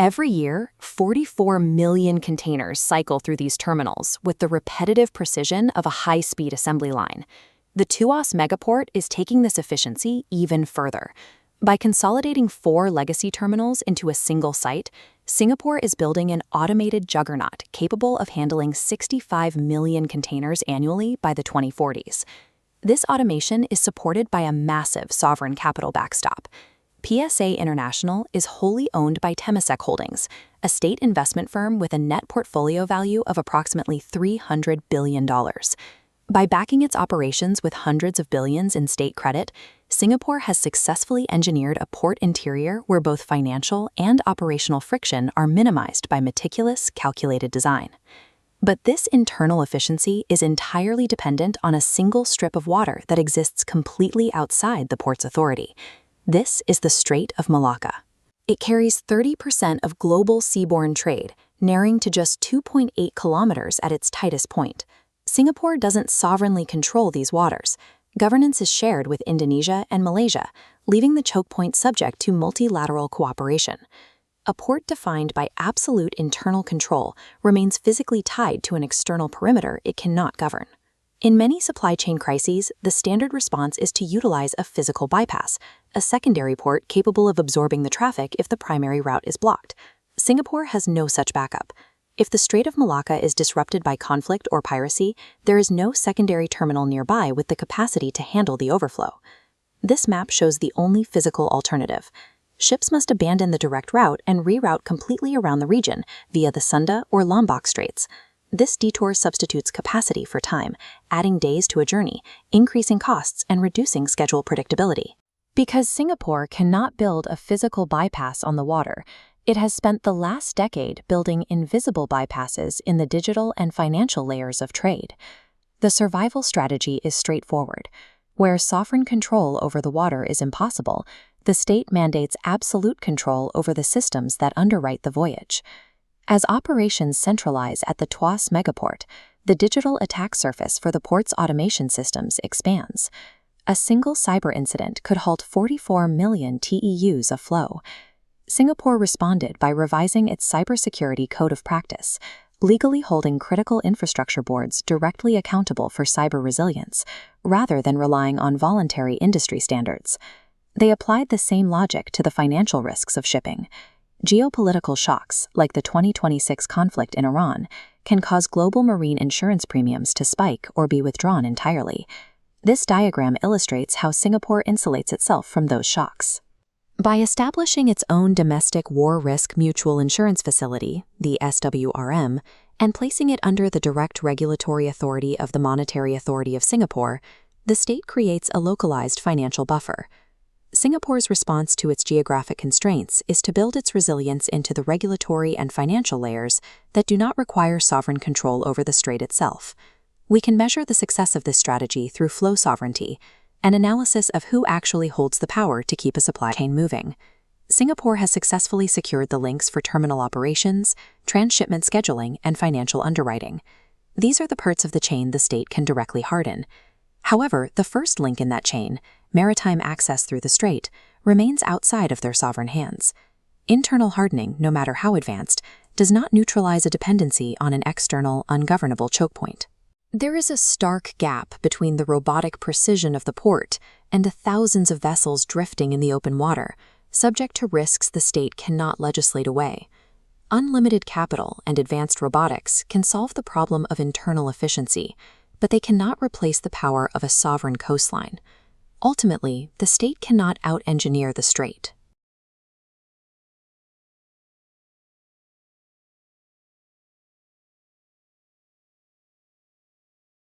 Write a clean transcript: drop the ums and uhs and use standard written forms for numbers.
Every year, 44 million containers cycle through these terminals with the repetitive precision of a high-speed assembly line. The Tuas megaport is taking this efficiency even further. By consolidating 4 legacy terminals into a single site, Singapore is building an automated juggernaut capable of handling 65 million containers annually by the 2040s. This automation is supported by a massive sovereign capital backstop. PSA International is wholly owned by Temasek Holdings, a state investment firm with a net portfolio value of approximately $300 billion. By backing its operations with hundreds of billions in state credit, Singapore has successfully engineered a port interior where both financial and operational friction are minimized by meticulous, calculated design. But this internal efficiency is entirely dependent on a single strip of water that exists completely outside the port's authority. This is the Strait of Malacca. It carries 30% of global seaborne trade, narrowing to just 2.8 kilometers at its tightest point. Singapore doesn't sovereignly control these waters. Governance is shared with Indonesia and Malaysia, leaving the choke point subject to multilateral cooperation. A port defined by absolute internal control remains physically tied to an external perimeter it cannot govern. In many supply chain crises, the standard response is to utilize a physical bypass, a secondary port capable of absorbing the traffic if the primary route is blocked. Singapore has no such backup. If the Strait of Malacca is disrupted by conflict or piracy, there is no secondary terminal nearby with the capacity to handle the overflow. This map shows the only physical alternative. Ships must abandon the direct route and reroute completely around the region via the Sunda or Lombok Straits. This detour substitutes capacity for time, adding days to a journey, increasing costs, and reducing schedule predictability. Because Singapore cannot build a physical bypass on the water, it has spent the last decade building invisible bypasses in the digital and financial layers of trade. The survival strategy is straightforward. Where sovereign control over the water is impossible, the state mandates absolute control over the systems that underwrite the voyage. As operations centralize at the Tuas megaport, the digital attack surface for the port's automation systems expands. A single cyber incident could halt 44 million TEUs of flow. Singapore responded by revising its cybersecurity code of practice, legally holding critical infrastructure boards directly accountable for cyber resilience, rather than relying on voluntary industry standards. They applied the same logic to the financial risks of shipping. Geopolitical shocks, like the 2026 conflict in Iran, can cause global marine insurance premiums to spike or be withdrawn entirely. This diagram illustrates how Singapore insulates itself from those shocks. By establishing its own domestic war risk mutual insurance facility, the SWRM, and placing it under the direct regulatory authority of the Monetary Authority of Singapore, the state creates a localized financial buffer. Singapore's response to its geographic constraints is to build its resilience into the regulatory and financial layers that do not require sovereign control over the strait itself. We can measure the success of this strategy through flow sovereignty, an analysis of who actually holds the power to keep a supply chain moving. Singapore has successfully secured the links for terminal operations, transshipment scheduling, and financial underwriting. These are the parts of the chain the state can directly harden. However, the first link in that chain, maritime access through the strait, remains outside of their sovereign hands. Internal hardening, no matter how advanced, does not neutralize a dependency on an external, ungovernable choke point. There is a stark gap between the robotic precision of the port and the thousands of vessels drifting in the open water, subject to risks the state cannot legislate away. Unlimited capital and advanced robotics can solve the problem of internal efficiency, but they cannot replace the power of a sovereign coastline. Ultimately, the state cannot out-engineer the strait.